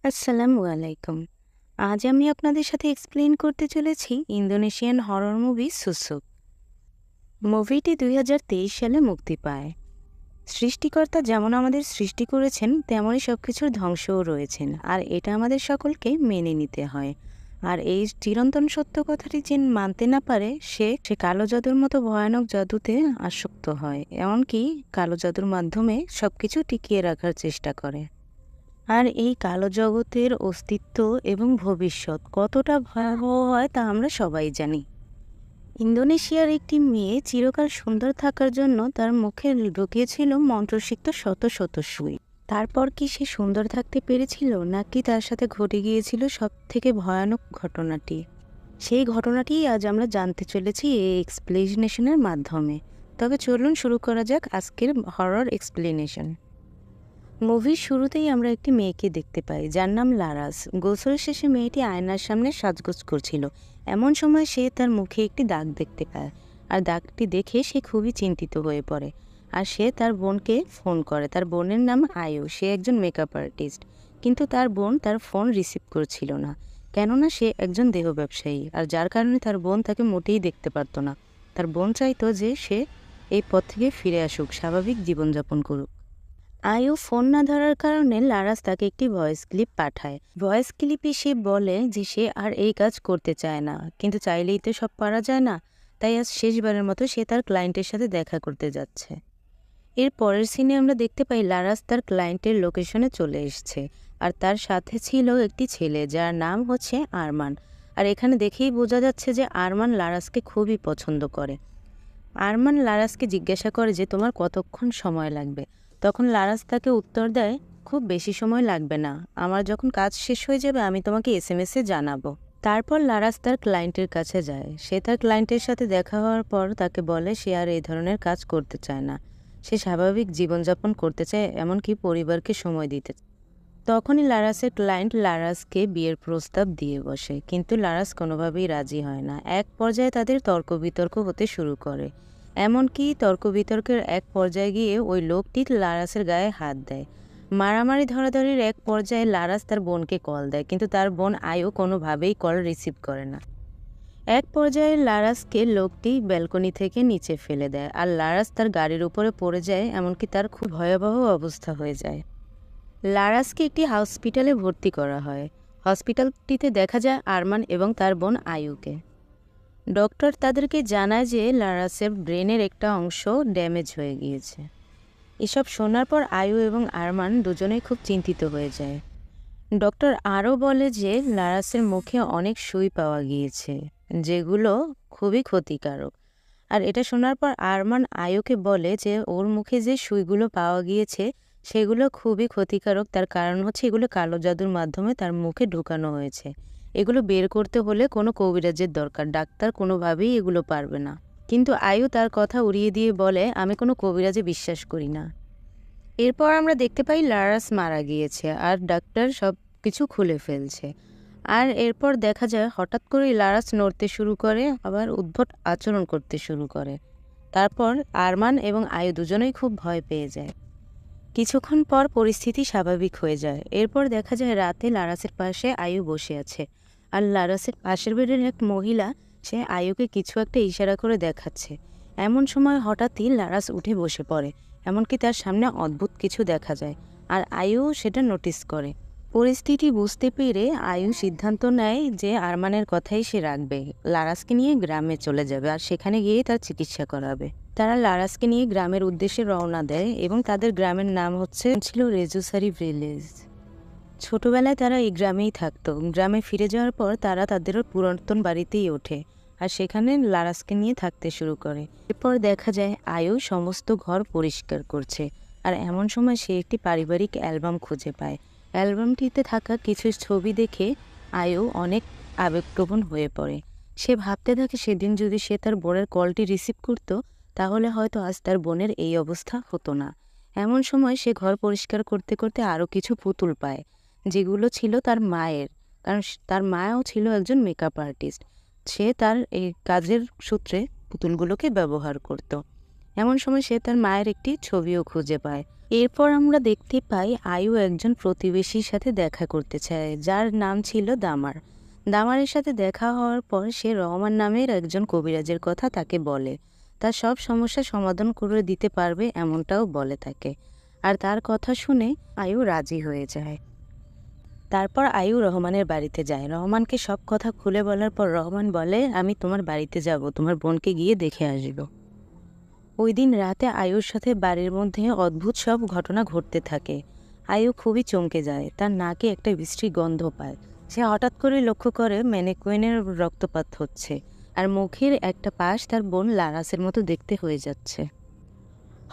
আসসালামু আলাইকুম। আজ আমি আপনাদের সাথে এক্সপ্লেইন করতে চলেছি ইন্দোনেশিয়ান হরর মুভি সুসুক। মুভিটি ২০২৩ সালে মুক্তি পায়। সৃষ্টিকর্তা যেমন আমাদের সৃষ্টি করেছেন তেমনই সবকিছুর ধ্বংসও রয়েছেন, আর এটা আমাদের সকলকে মেনে নিতে হয়। আর এই চিরন্তন সত্য কথাটি যে মানতে না পারে সে কালো জাদুর মতো ভয়ানক জাদুতে আসক্ত হয়, এমনকি কালো জাদুর মাধ্যমে সবকিছু টিকিয়ে রাখার চেষ্টা করে। আর এই কালো জগতের অস্তিত্ব এবং ভবিষ্যৎ কতটা ভয়াবহ হয় তা আমরা সবাই জানি। ইন্দোনেশিয়ার একটি মেয়ে চিরকাল সুন্দর থাকার জন্য তার মুখে ঢুকিয়েছিল মন্ত্রসিক্ত শত শত সুই। তারপর কি সে সুন্দর থাকতে পেরেছিল, নাকি তার সাথে ঘটে গিয়েছিল সব থেকে ভয়ানক ঘটনাটি? সেই ঘটনাটিই আজ আমরা জানতে চলেছি এই এক্সপ্লেনেশনের মাধ্যমে। তবে চলুন শুরু করা যাক আজকের হরর এক্সপ্লেনেশন। মুভির শুরুতেই আমরা একটি মেয়েকে দেখতে পাই যার নাম লারাস। গোসল শেষে মেয়েটি আয়নার সামনে সাজগোজ করছিল। এমন সময় সে তার মুখে একটি দাগ দেখতে পায়, আর দাগটি দেখে সে খুবই চিন্তিত হয়ে পড়ে। আর সে তার বোনকে ফোন করে। তার বোনের নাম আয়ু, সে একজন মেকআপ আর্টিস্ট। কিন্তু তার বোন তার ফোন রিসিভ করছিল না, কেননা সে একজন দেহ ব্যবসায়ী, আর যার কারণে তার বোন তাকে মোটেই দেখতে পারতো না। তার বোন চাইতো যে সে এই পথ থেকে ফিরে আসুক, স্বাভাবিক জীবনযাপন করুক। আয়ু ফোন না ধরার কারণে লারাস তাকে একটি ভয়েস ক্লিপ পাঠায়। ভয়েস ক্লিপে সে বলে যে সে আর এই কাজ করতে চায় না, কিন্তু চাইলেই তো সব পারা যায় না। তাই আজ শেষবারের মতো সে তার ক্লায়েন্টের সাথে দেখা করতে যাচ্ছে। এর পরের সিনে আমরা দেখতে পাই লারাস তার ক্লায়েন্টের লোকেশনে চলে এসছে, আর তার সাথে ছিল একটি ছেলে যার নাম হচ্ছে আরমান। আর এখানে দেখেই বোঝা যাচ্ছে যে আরমান লারাসকে খুবই পছন্দ করে। আরমান লারাসকে জিজ্ঞাসা করে যে তোমার কতক্ষণ সময় লাগবে। তখন লারাস তাকে উত্তর দেয়, খুব বেশি সময় লাগবে না, আমার যখন কাজ শেষ হয়ে যাবে আমি তোমাকে এসএমএসে জানাবো। তারপর লারাস তার ক্লায়েন্টের কাছে যায়। সে তার ক্লায়েন্টের সাথে দেখা হওয়ার পর তাকে বলে সে আর এই ধরনের কাজ করতে চায় না। সে স্বাভাবিক জীবনযাপন করতে চায়, এমনকি পরিবারকে সময় দিতে চায়। তখনই লারাসের ক্লায়েন্ট লারাসকে বিয়ের প্রস্তাব দিয়ে বসে, কিন্তু লারাস কোনোভাবেই রাজি হয় না। এক পর্যায়ে তাদের তর্ক বিতর্ক হতে শুরু করে। এমনকি তর্ক বিতর্কের এক পর্যায়ে গিয়ে ওই লোকটি লারাসের গায়ে হাত দেয়। মারামারি ধরাধরির এক পর্যায়ে লারাস তার বোনকে কল দেয়, কিন্তু তার বোন আয়ু কোনোভাবেই কল রিসিভ করে না। এক পর্যায়ে লারাসকে লোকটি ব্যালকনি থেকে নিচে ফেলে দেয়, আর লারাস তার গাড়ির উপরে পড়ে যায়, এমনকি তার খুব ভয়াবহ অবস্থা হয়ে যায়। লারাসকে একটি হসপিটালে ভর্তি করা হয়। হসপিটালটিতে দেখা যায় আরমান এবং তার বোন আয়ুকে। ডক্টর তাদেরকে জানায় যে লারাসের ব্রেনের একটা অংশ ড্যামেজ হয়ে গিয়েছে। এসব শোনার পর আয়ু এবং আরমান দুজনেই খুব চিন্তিত হয়ে যায়। ডক্টর আরও বলে যে লারাসের মুখে অনেক সুই পাওয়া গিয়েছে, যেগুলো খুবই ক্ষতিকারক। আর এটা শোনার পর আরমান আয়ুকে বলে যে ওর মুখে যে সুইগুলো পাওয়া গিয়েছে সেগুলো খুবই ক্ষতিকারক। তার কারণ হচ্ছে এগুলো কালো জাদুর মাধ্যমে তার মুখে ঢোকানো হয়েছে। এগুলো বের করতে হলে কোনো কবিরাজের দরকার, ডাক্তার কোনোভাবেই এগুলো পারবে না। কিন্তু আয়ু তার কথা উড়িয়ে দিয়ে বলে আমি কোনো কবিরাজে বিশ্বাস করি না। এরপর আমরা দেখতে পাই লারাস মারা গিয়েছে, আর ডাক্তার সব কিছু খুলে ফেলছে। আর এরপর দেখা যায় হঠাৎ করেই লারাস নড়তে শুরু করে, আবার উদ্ভট আচরণ করতে শুরু করে। তারপর আরমান এবং আয়ু দুজনেই খুব ভয় পেয়ে যায়। কিছুক্ষণ পর পরিস্থিতি স্বাভাবিক হয়ে যায়। এরপর দেখা যায় রাতে লারাসের পাশে আয়ু বসে আছে, আর লারাসের পাশের বেডের এক মহিলা সে আয়ুকে কিছু একটা ইশারা করে দেখাচ্ছে। এমন সময় হঠাৎই লারাস উঠে বসে পড়ে, এমনকি তার সামনে অদ্ভুত কিছু দেখা যায়, আর আয়ু সেটা নোটিস করে। পরিস্থিতি বুঝতে পেরে আয়ু সিদ্ধান্ত নেয় যে আরমানের কথাই সে রাখবে। লারাসকে নিয়ে গ্রামে চলে যাবে, আর সেখানে গিয়ে তার চিকিৎসা করাবে। তারা লারাসকে নিয়ে গ্রামের উদ্দেশ্যে রওনা দেয়, এবং তাদের গ্রামের নাম ছিল রেজুসারি ভিলেজ। ছোটবেলায় তারা এই গ্রামেই থাকতো। গ্রামে ফিরে যাওয়ার পর তারা তাদের পুরাতন বাড়িতেই ওঠে, আর সেখানে লারাসকে নিয়ে থাকতে শুরু করে। এরপর দেখা যায় আয়ু সমস্ত ঘর পরিষ্কার করছে, আর এমন সময় সে একটি পারিবারিক অ্যালবাম খুঁজে পায়। অ্যালবামটিতে থাকা কিছু ছবি দেখে আয়ু অনেক আবেগপ্রবণ হয়ে পড়ে। সে ভাবতে থাকে সেদিন যদি সে তার বোনের কলটি রিসিভ করত, তাহলে হয়তো আজ তার বোনের এই অবস্থা হতো না। এমন সময় সে ঘর পরিষ্কার করতে করতে আরও কিছু পুতুল পায়, যেগুলো ছিল তার মায়ের, কারণ তার মাও ছিল একজন মেকআপ আর্টিস্ট। সে তার এই কাজের সূত্রে পুতুলগুলোকে ব্যবহার করত। এমন সময় সে তার মায়ের একটি ছবিও খুঁজে পায়। এরপর আমরা দেখতে পাই আয়ু একজন প্রতিবেশীর সাথে দেখা করতে চায়, যার নাম ছিল দামার। দামারের সাথে দেখা হওয়ার পর সে রহমান নামের একজন কবিরাজের কথা তাকে বলে, তার সব সমস্যা সমাধান করে দিতে পারবে এমনটাও বলে তাকে। আর তার কথা শুনে আয়ু রাজি হয়ে যায়। তারপর আয়ু রহমানের বাড়িতে যায়। রহমানকে সব কথা খুলে বলার পর রহমান বলে, আমি তোমার বাড়িতে যাব, তোমার বোনকে গিয়ে দেখে আসব। ওই দিন রাতে আয়ুর সাথে বাড়ির মধ্যে অদ্ভুত সব ঘটনা ঘটতে থাকে। আয়ু খুবই চমকে যায়, তার নাকে একটা বিশ্রী গন্ধ পায়। সে হঠাৎ করে লক্ষ্য করে ম্যানিকুইনের রক্তপাত হচ্ছে, আর মুখের একটা পাশ তার বোন লারাসের মতো দেখতে হয়ে যাচ্ছে।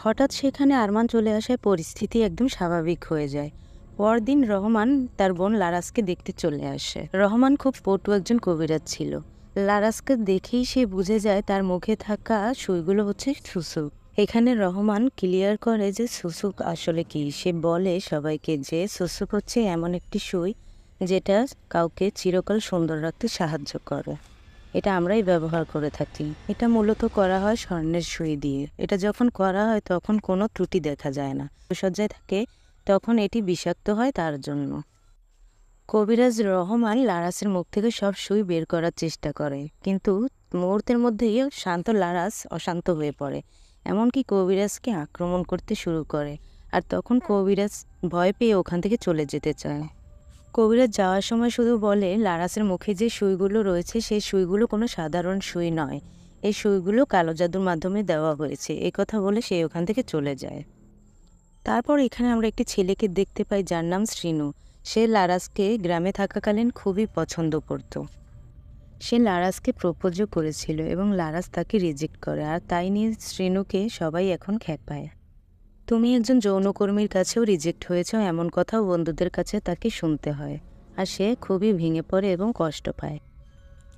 হঠাৎ সেখানে আরমান চলে আসায় পরিস্থিতি একদম স্বাভাবিক হয়ে যায়। পরদিন রহমান তার বোন লারাসকে দেখতে চলে আসে। রহমান খুব পটু একজন কবিরাজ ছিল। লারাসকে দেখেই সে বুঝে যায় তার মুখে থাকা সুইগুলো হচ্ছে সুসুক। এখানে রহমান ক্লিয়ার করে যে সুসুক আসলে কি। সে বলে সবাইকে যে সুসুক হচ্ছে এমন একটি সুই যেটা কাউকে চিরকাল সুন্দর রাখতে সাহায্য করে। এটা আমরাই ব্যবহার করে থাকি। এটা মূলত করা হয় স্বর্ণের সুই দিয়ে। এটা যখন করা হয় তখন কোনো ত্রুটি দেখা যায় না। সজ্জায় থাকে তখন এটি বিষাক্ত হয় তার জন্য। কবিরাজ রহমান লারাসের মুখ থেকে সব সুই বের করার চেষ্টা করে, কিন্তু মুহূর্তের মধ্যেই শান্ত লারাস অশান্ত হয়ে পড়ে, এমনকি কবিরাজকে আক্রমণ করতে শুরু করে। আর তখন কবিরাজ ভয় পেয়ে ওখান থেকে চলে যেতে চায়। কবিরাজ যাওয়ার সময় শুধু বলে, লারাসের মুখে যে সুইগুলো রয়েছে সেই সুইগুলো কোনো সাধারণ সুই নয়, এই সুইগুলো কালো জাদুর মাধ্যমে দেওয়া হয়েছে। এই কথা বলে সে ওখান থেকে চলে যায়। তারপর এখানে আমরা একটি ছেলেকে দেখতে পাই যার নাম শ্রীনু। সে লারাসকে গ্রামে থাকাকালীন খুবই পছন্দ করত। সে লারাসকে প্রপোজও করেছিল এবং লারাস তাকে রিজেক্ট করে, আর তাই নিয়ে শ্রীনুকে সবাই এখন খ্যাপায়। তুমি একজন যৌনকর্মীর কাছেও রিজেক্ট হয়েছ এমন কথাও বন্ধুদের কাছে তাকে শুনতে হয়, আর সে খুবই ভেঙে পড়ে এবং কষ্ট পায়।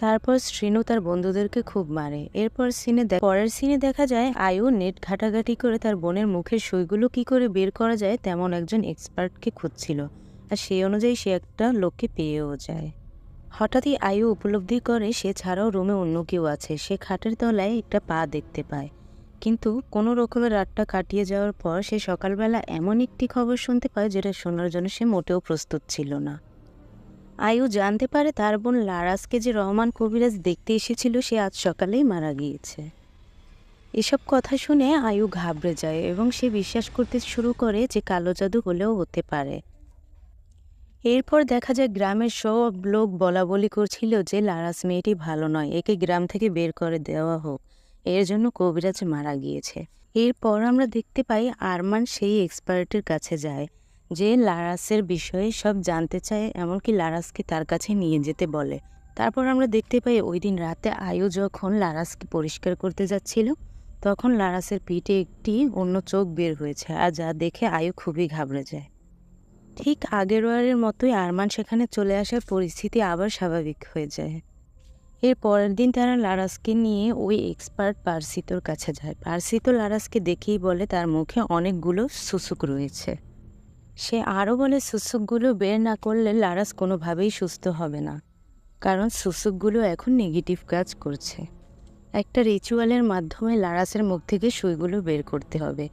তারপর শ্রীনু তার বন্ধুদেরকে খুব মারে। এরপর পরের সিনে দেখা যায় আয়ু নেট ঘাটাঘাটি করে তার বোনের মুখের সুইগুলো কি করে বের করা যায় তেমন একজন এক্সপার্টকে খুঁজছিল, আর সেই অনুযায়ী সে একটা লোককে পেয়েও যায়। হঠাৎই আয়ু উপলব্ধি করে সে ছাড়াও রুমে অন্য কেউ আছে। সে খাটের তলায় একটা পা দেখতে পায়, কিন্তু কোনো রকমের রাতটা কাটিয়ে যাওয়ার পর সে সকালবেলা এমন একটি খবর শুনতে পায় যেটা শোনার জন্য সে মোটেও প্রস্তুত ছিল না। আয়ু জানতে পারে তার বোন লারাসকে যে রহমান কবিরাজ দেখতে এসেছিল সে আজ সকালেই মারা গিয়েছে। এসব কথা শুনে আয়ু ঘাবড়ে যায় এবং সে বিশ্বাস করতে শুরু করে যে কালো জাদু হলেও হতে পারে। এরপর দেখা যায় গ্রামের সব লোক বলাবলি করছিল যে লারাস মেয়েটি ভালো নয়, একে গ্রাম থেকে বের করে দেওয়া হোক, এর জন্য কবিরাজ মারা গিয়েছে। এরপর আমরা দেখতে পাই আরমান সেই এক্সপার্টের কাছে যায় যে লারাসের বিষয়ে সব জানতে চায়, এমনকি লারাসকে তার কাছে নিয়ে যেতে বলে। তারপর আমরা দেখতে পাই ওই দিন রাতে আয়ু যখন লারাসকে পরিষ্কার করতে যাচ্ছিল তখন লারাসের পিঠে একটি অন্য চোখ বের হয়েছে, আর যা দেখে আয়ু খুবই ঘাবড়ে যায়। ঠিক আগেরবারের মতোই আরমান সেখানে চলে আসার পরিস্থিতি আবার স্বাভাবিক হয়ে যায়। এর পরের দিন তারা লারাসকে নিয়ে ওই এক্সপার্ট পারসিতোর কাছে যায়। পারসিতো লারাসকে দেখেই বলে তার মুখে অনেকগুলো সুসুক রয়েছে। সে আরও বলে সুসুকগুলো বের না করলে লারাস কোনোভাবেই সুস্থ হবে না, কারণ সুসুকগুলো এখন নেগেটিভ কাজ করছে। একটা রিচুয়ালের মাধ্যমে লারাসের মুখ থেকে সুইগুলো বের করতে হবে।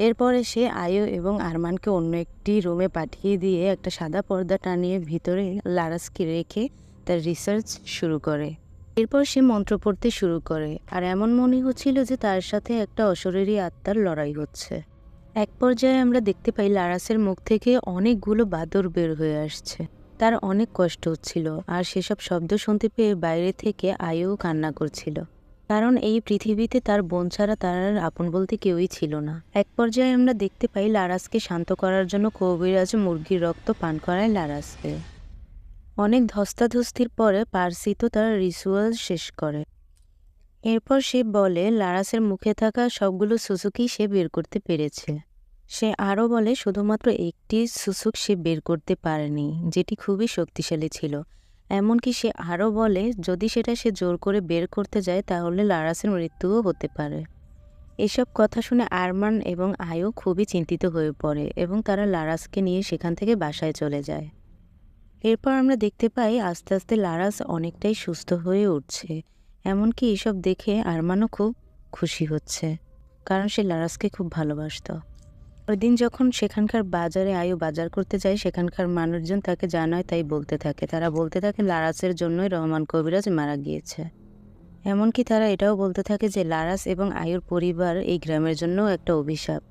এরপরে সে আয়ু এবং আরমানকে অন্য একটি রুমে পাঠিয়ে দিয়ে একটা সাদা পর্দা টানিয়ে ভিতরে লারাসকে রেখে তার রিসার্চ শুরু করে। এরপর সে মন্ত্র পড়তে শুরু করে, আর এমন মনে হচ্ছিল যে তার সাথে একটা অশরীরী আত্মার লড়াই হচ্ছে। এক পর্যায়ে আমরা দেখতে পাই লারাসের মুখ থেকে অনেকগুলো বাদর বের হয়ে আসছে। তার অনেক কষ্ট হচ্ছিল, আর সেসব শব্দ শুনতে পেয়ে বাইরে থেকে আয়ু কান্না করছিল, কারণ এই পৃথিবীতে তার বোন ছাড়া তার আর আপন বলতে কেউই ছিল না। এক পর্যায়ে আমরা দেখতে পাই লারাসকে শান্ত করার জন্য কবিরাজ মুরগির রক্ত পান করায় লারাসকে। অনেক ধস্তাধস্তির পরে পারসিতো তার রিচুয়াল শেষ করে। এরপর সে বলে লারাসের মুখে থাকা সবগুলো সুসুকি সে বের করতে পেরেছে। সে আরও বলে শুধুমাত্র একটি সুসুক সে বের করতে পারেনি, যেটি খুবই শক্তিশালী ছিল। এমনকি সে আরও বলে যদি সেটা সে জোর করে বের করতে যায় তাহলে লারাসের মৃত্যুও হতে পারে। এসব কথা শুনে আরমান এবং আয়ু খুবই চিন্তিত হয়ে পড়ে এবং তারা লারাসকে নিয়ে সেখান থেকে বাসায় চলে যায়। এরপর আমরা দেখতে পাই আস্তে আস্তে লারাস অনেকটাই সুস্থ হয়ে উঠছে। এমনকি এসব দেখে আরমানও খুব খুশি হচ্ছে, কারণ সে লারাসকে খুব ভালোবাসত। দিন যখন সেখানকার বাজারে আয়ু বাজার করতে যায়, সেখানকার মানুষজন তাকে যা নয় তাই বলতে থাকে। তারা বলতে থাকে লারাসের জন্যই রহমান কবিরাজ মারা গিয়েছে। এমনকি তারা এটাও বলতে থাকে যে লারাস এবং আয়ুর পরিবার এই গ্রামের জন্যও একটা অভিশাপ।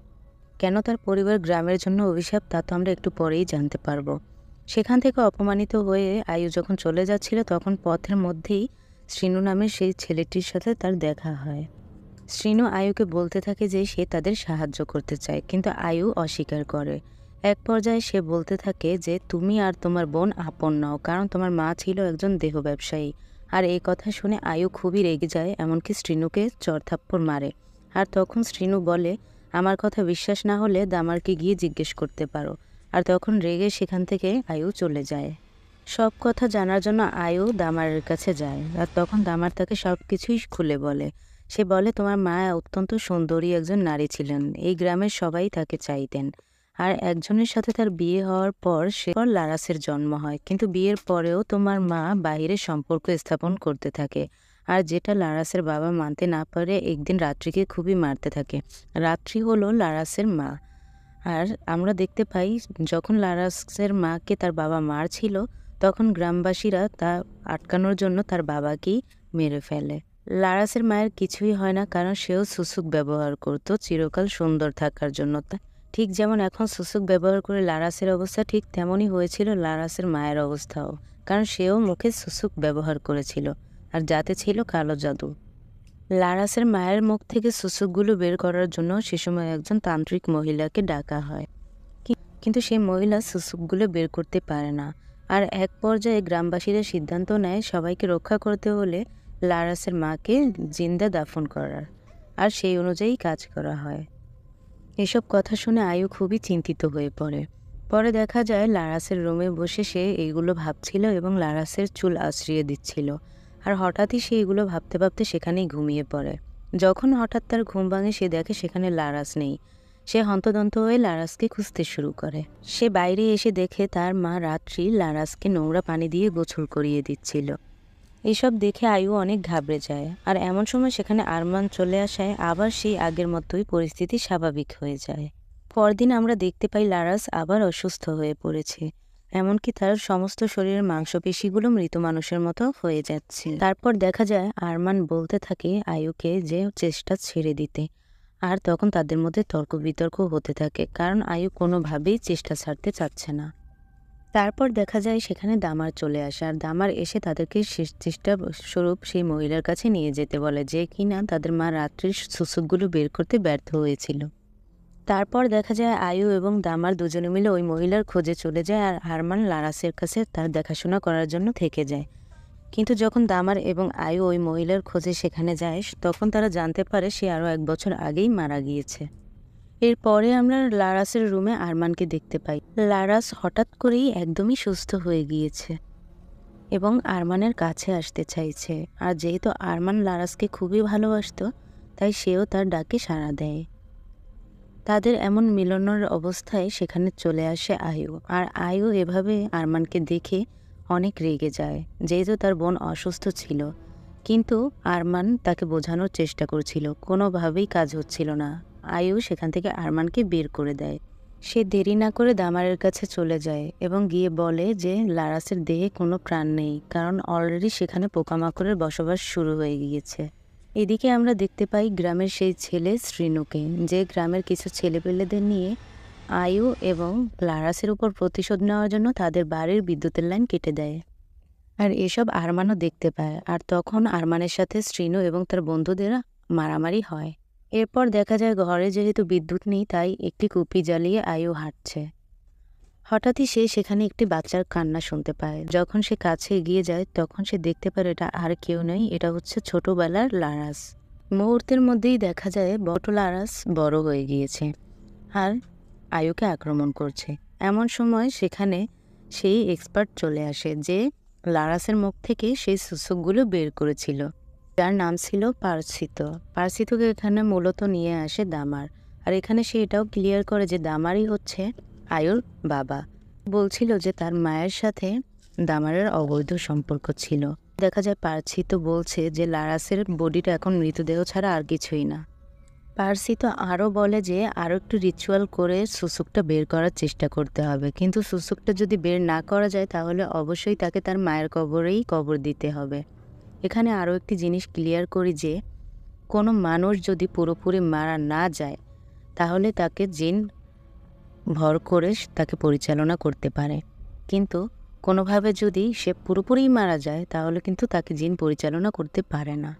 কেন তার পরিবার গ্রামের জন্য অভিশাপ তা তো আমরা একটু পরেই জানতে পারবো। সেখান থেকে অপমানিত হয়ে আয়ু যখন চলে যাচ্ছিল, তখন পথের মধ্যেই শ্রীনু নামের সেই ছেলেটির সাথে তার দেখা হয়। শ্রীনু আয়ুকে বলতে থাকে যে সে তাদের সাহায্য করতে চায়, কিন্তু আয়ু অস্বীকার করে। এক পর্যায়ে সে বলতে থাকে যে তুমি আর তোমার বোন আপন নও, কারণ তোমার মা ছিল একজন দেহ ব্যবসায়ী। আর এই কথা শুনে আয়ু খুবই রেগে যায়, এমনকি শ্রীনুকে চড়থাপ্পড় মারে। আর তখন শ্রীনু বলে, আমার কথা বিশ্বাস না হলে দামারকে গিয়ে জিজ্ঞেস করতে পারো। আর তখন রেগে সেখান থেকে আয়ু চলে যায়। সব কথা জানার জন্য আয়ু দামারের কাছে যায়, আর তখন দামার তাকে সব কিছুই খুলে বলে। সে বলে, তোমার মা অত্যন্ত সুন্দরী একজন নারী ছিলেন, এই গ্রামের সবাই তাকে চাইতেন। আর একজনের সাথে তার বিয়ে হওয়ার পর লারাসের জন্ম হয়, কিন্তু বিয়ের পরেও তোমার মা বাইরে সম্পর্ক স্থাপন করতে থাকে। আর যেটা লারাসের বাবা মানতে না পারে, একদিন রাত্রিকে খুবই মারতে থাকে। রাত্রি হলো লারাসের মা। আর আমরা দেখতে পাই যখন লারাসের মাকে তার বাবা মারছিল, তখন গ্রামবাসীরা তা আটকানোর জন্য তার বাবাকেই মেরে ফেলে। লারাসের মায়ের কিছুই হয় না, কারণ সেও সুসুক ব্যবহার করত চিরকাল সুন্দর থাকার জন্য। ঠিক যেমন এখন সুসুক ব্যবহার করে লারাসের অবস্থা, ঠিক তেমনই হয়েছিল লারাসের মায়ের অবস্থাও, কারণ সেও মুখে সুসুক ব্যবহার করেছিল, আর যাতে ছিল কালো জাদু। লারাসের মায়ের মুখ থেকে সুসুকগুলো বের করার জন্য সে সময় একজন তান্ত্রিক মহিলাকে ডাকা হয়, কিন্তু সেই মহিলা সুসুকগুলো বের করতে পারে না। আর এক পর্যায়ে গ্রামবাসীরা সিদ্ধান্ত নেয় সবাইকে রক্ষা করতে হলে লারাসের মাকে জিন্দা দাফন করার, আর সেই অনুযায়ী কাজ করা হয়। এসব কথা শুনে আয়ু খুবই চিন্তিত হয়ে পড়ে। পরে দেখা যায় লারাসের রুমে বসে সে এইগুলো ভাবছিল এবং লারাসের চুল আঁচড়িয়ে দিচ্ছিল। আর হঠাৎই সে এগুলো ভাবতে ভাবতে সেখানেই ঘুমিয়ে পড়ে। যখন হঠাৎ তার ঘুম ভাঙে, সে দেখে সেখানে লারাস নেই। সে হন্তদন্ত হয়ে লারাসকে খুঁজতে শুরু করে। সে বাইরে এসে দেখে তার মা রাত্রি লারাসকে নোংরা পানি দিয়ে গোসল করিয়ে দিচ্ছিল। এসব দেখে আয়ু অনেক ঘাবড়ে যায়। আর এমন সময় সেখানে আরমান চলে আসায় আবার সেই আগের মতোই পরিস্থিতি স্বাভাবিক হয়ে যায়। পরদিন আমরা দেখতে পাই লারাস আবার অসুস্থ হয়ে পড়েছে, এমনকি তার সমস্ত শরীরের মাংসপেশিগুলো মৃত মানুষের মতো হয়ে যাচ্ছে। তারপর দেখা যায় আরমান বলতে থাকে আয়ুকে যে চেষ্টা ছেড়ে দিতে। আর তখন তাদের মধ্যে তর্ক বিতর্ক হতে থাকে, কারণ আয়ু কোনোভাবেই চেষ্টা ছাড়তে চাচ্ছে না। তারপর দেখা যায় সেখানে দামার চলে আসে, আর দামার এসে তাদেরকে শেষ চেষ্টা স্বরূপ সেই মহিলার কাছে নিয়ে যেতে বলে, যে কিনা তাদের মা রাত্রির সুসুকগুলো বের করতে ব্যর্থ হয়েছিল। তারপর দেখা যায় আয়ু এবং দামার দুজনে মিলে ওই মহিলার খোঁজে চলে যায়, আর আরমান লারাসের কাছে তার দেখাশোনা করার জন্য থেকে যায়। কিন্তু যখন দামার এবং আয়ু ওই মহিলার খোঁজে সেখানে যায়, তখন তারা জানতে পারে সে আরও 1 বছর আগেই মারা গিয়েছে। এরপরে আমরা লারাসের রুমে আরমানকে দেখতে পাই। লারাস হঠাৎ করেই একদমই সুস্থ হয়ে গিয়েছে এবং আরমানের কাছে আসতে চাইছে। আর যেহেতু আরমান লারাসকে খুবই ভালোবাসতো, তাই সেও তার ডাকে সাড়া দেয়। তাদের এমন মিলনের অবস্থায় সেখানে চলে আসে আয়ু। আর আয়ু এভাবে আরমানকে দেখে অনেক রেগে যায়, যেহেতু তার বোন অসুস্থ ছিল। কিন্তু আরমান তাকে বোঝানোর চেষ্টা করছিল, কোনোভাবেই কাজ হচ্ছিল না। আয়ু সেখান থেকে আরমানকে বের করে দেয়। সে দেরি না করে দামারের কাছে চলে যায় এবং গিয়ে বলে যে লারাসের দেহে কোনো প্রাণ নেই, কারণ অলরেডি সেখানে পোকামাকড়ের বসবাস শুরু হয়ে গিয়েছে। এদিকে আমরা দেখতে পাই গ্রামের সেই ছেলে শ্রীনুকে, যে গ্রামের কিছু ছেলেপেলেদের নিয়ে আয়ু এবং লারাসের উপর প্রতিশোধ নেওয়ার জন্য তাদের বাড়ির বিদ্যুতের লাইন কেটে দেয়। আর এসব আরমানও দেখতে পায়, আর তখন আরমানের সাথে শ্রীনু এবং তার বন্ধুদের মারামারি হয়। এরপর দেখা যায় ঘরে যেহেতু বিদ্যুৎ নেই, তাই একটি কুপি জ্বালিয়ে আয়ু হাঁটছে। হঠাৎই সে সেখানে একটি বাচ্চার কান্না শুনতে পায়। যখন সে কাছে এগিয়ে যায়, তখন সে দেখতে পারে এটা আর কেউ নেই, এটা হচ্ছে ছোটবেলার লারাস। মুহূর্তের মধ্যেই দেখা যায় লারাস বড় হয়ে গিয়েছে আর আয়ুকে আক্রমণ করছে। এমন সময় সেখানে সেই এক্সপার্ট চলে আসে, যে লারাসের মুখ থেকে সেই সুসুকগুলো বের করেছিল, যার নাম ছিল পার্সিত। পার্সিতকে এখানে মূলত নিয়ে আসে দামার। আর এখানে সে এটাও ক্লিয়ার করে যে দামারই হচ্ছে আয়ুর বাবা। বলছিল যে তার মায়ের সাথে দামারের অবৈধ সম্পর্ক ছিল। দেখা যায় পার্সিত বলছে যে লারাসের বডিটা এখন মৃতদেহ ছাড়া আর কিছুই না। পার্সি তো আরও বলে যে আরও একটু রিচুয়াল করে সুসুকটা বের করার চেষ্টা করতে হবে, কিন্তু সুসুকটা যদি বের না করা যায় তাহলে অবশ্যই তাকে তার মায়ের কবরেই কবর দিতে হবে। এখানে আরও একটি জিনিস ক্লিয়ার করি যে কোনো মানুষ যদি পুরোপুরি মারা না যায় তাহলে তাকে জিন ভর করে তাকে পরিচালনা করতে পারে, কিন্তু কোনোভাবে যদি সে পুরোপুরি মারা যায় তাহলে কিন্তু তাকে জিন পরিচালনা করতে পারে না।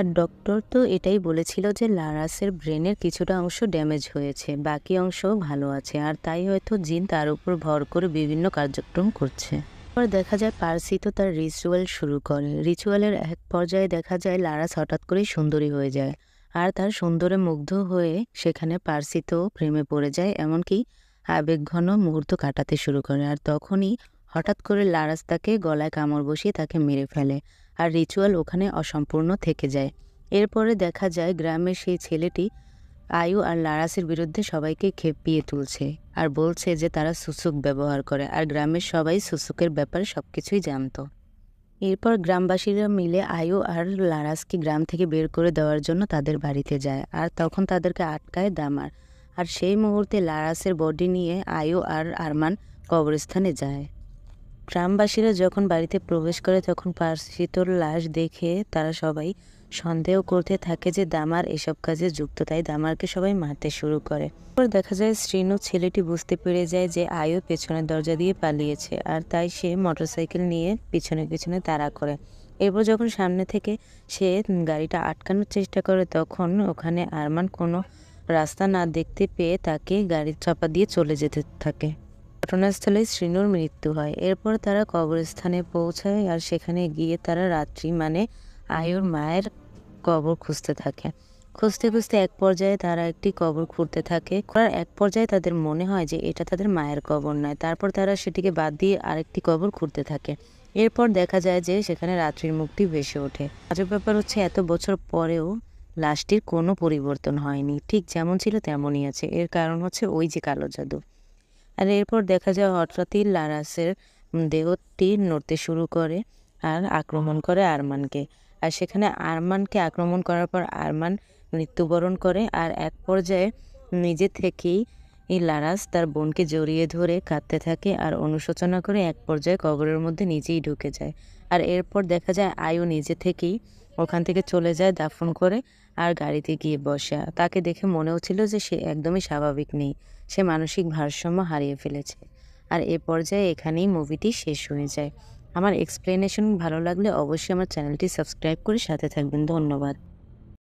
আর ডক্টর তো এটাই বলেছিল যে লারাসের ব্রেনের কিছুটা অংশ ড্যামেজ হয়েছে, বাকি অংশ ভালো আছে, আর তাই হয়তো জিন তার উপর ভর করে বিভিন্ন কার্যক্রম করছে। এরপর দেখা যায় পার্সি তো তার রিচুয়াল শুরু করে। রিচুয়ালের এক পর্যায়ে দেখা যায় লারাস হঠাৎ করেই সুন্দরী হয়ে যায়, আর তার সুন্দরে মুগ্ধ হয়ে সেখানে পার্সি তো প্রেমে পড়ে যায়, এমনকি আবেগঘন মুহূর্ত কাটাতে শুরু করে। আর তখনই হঠাৎ করে লারাস তাকে গলায় কামড় বসিয়ে তাকে মেরে ফেলে, আর রিচুয়াল ওখানে অসম্পূর্ণ থেকে যায়। এরপরে দেখা যায় গ্রামের সেই ছেলেটি আয়ু আর লারাসের বিরুদ্ধে সবাইকে খেপিয়ে তুলছে আর বলছে যে তারা সুসুক ব্যবহার করে, আর গ্রামের সবাই সুসুকের ব্যাপারে সবকিছুই জানতো। এরপর গ্রামবাসীরা মিলে আয়ু আর লারাসকে গ্রাম থেকে বের করে দেওয়ার জন্য তাদের বাড়িতে যায়, আর তখন তাদেরকে আটকায় দামার। আর সেই মুহূর্তে লারাসের বডি নিয়ে আয়ু আর আরমান কবরস্থানে যায়। গ্রামবাসীরা যখন বাড়িতে প্রবেশ করে তখন পার্সিতোর লাশ দেখে তারা সবাই সন্দেহ করতে থাকে যে দামার এসব কাজে যুক্ত, তাই দামারকে সবাই মারতে শুরু করে। এরপর দেখা যায় শ্রীনু ছেলেটি বুঝতে পেরে যায় যে আয়ু পেছনের দরজা দিয়ে পালিয়েছে, আর তাই সে মোটরসাইকেল নিয়ে পিছনে পিছনে তাড়া করে। এরপর যখন সামনে থেকে সে গাড়িটা আটকানোর চেষ্টা করে তখন ওখানে আরমান কোনো রাস্তা না দেখতে পেয়ে তাকে গাড়ির চাপা দিয়ে চলে যেতে থাকে। ঘটনাস্থলে শ্রীনুর মৃত্যু হয়। এরপর তারা কবরস্থানে পৌঁছায়, আর সেখানে গিয়ে তারা রাত্রি মানে আয়ুর মায়ের কবর খুঁজতে থাকে। খুঁজতে খুঁজতে এক পর্যায়ে তারা একটি কবর খুঁড়তে থাকে। খোঁড়ার এক পর্যায়ে তাদের মনে হয় যে এটা তাদের মায়ের কবর নয়। তারপর তারা সেটিকে বাদ দিয়ে আরেকটি কবর খুঁড়তে থাকে। এরপর দেখা যায় যে সেখানে রাত্রির মুখটি ভেসে ওঠে। আজব ব্যাপার হচ্ছে এত বছর পরেও লাশটির কোনো পরিবর্তন হয়নি, ঠিক যেমন ছিল তেমনই আছে। এর কারণ হচ্ছে ওই যে কালো জাদু। আর এরপর দেখা যায় হঠাৎই লারাসের দেহটি নড়তে শুরু করে আর আক্রমণ করে আরমানকে। আর সেখানে আরমানকে আক্রমণ করার পর আরমান মৃত্যুবরণ করে। আর এক পর্যায়ে নিজে থেকেই লারাস তার বোনকে জড়িয়ে ধরে কাঁদতে থাকে আর অনুশোচনা করে এক পর্যায়ে কবরের মধ্যে নিজেই ঢুকে যায়। আর এরপর দেখা যায় আয়ু নিজে থেকেই ওখান থেকে চলে যায় দাফন করে আর গাড়িতে গিয়ে বসে। তাকে দেখে মনে হচ্ছিল যে সে একদমই স্বাভাবিক নেই, সে মানসিক ভারসাম্য হারিয়ে ফেলেছে। আর এ পর্যায়ে এখানেই মুভিটি শেষ হয়ে যায়। আমার এক্সপ্লেনেশন ভালো লাগলে অবশ্যই আমার চ্যানেলটি সাবস্ক্রাইব করে সাথে থাকবেন। ধন্যবাদ।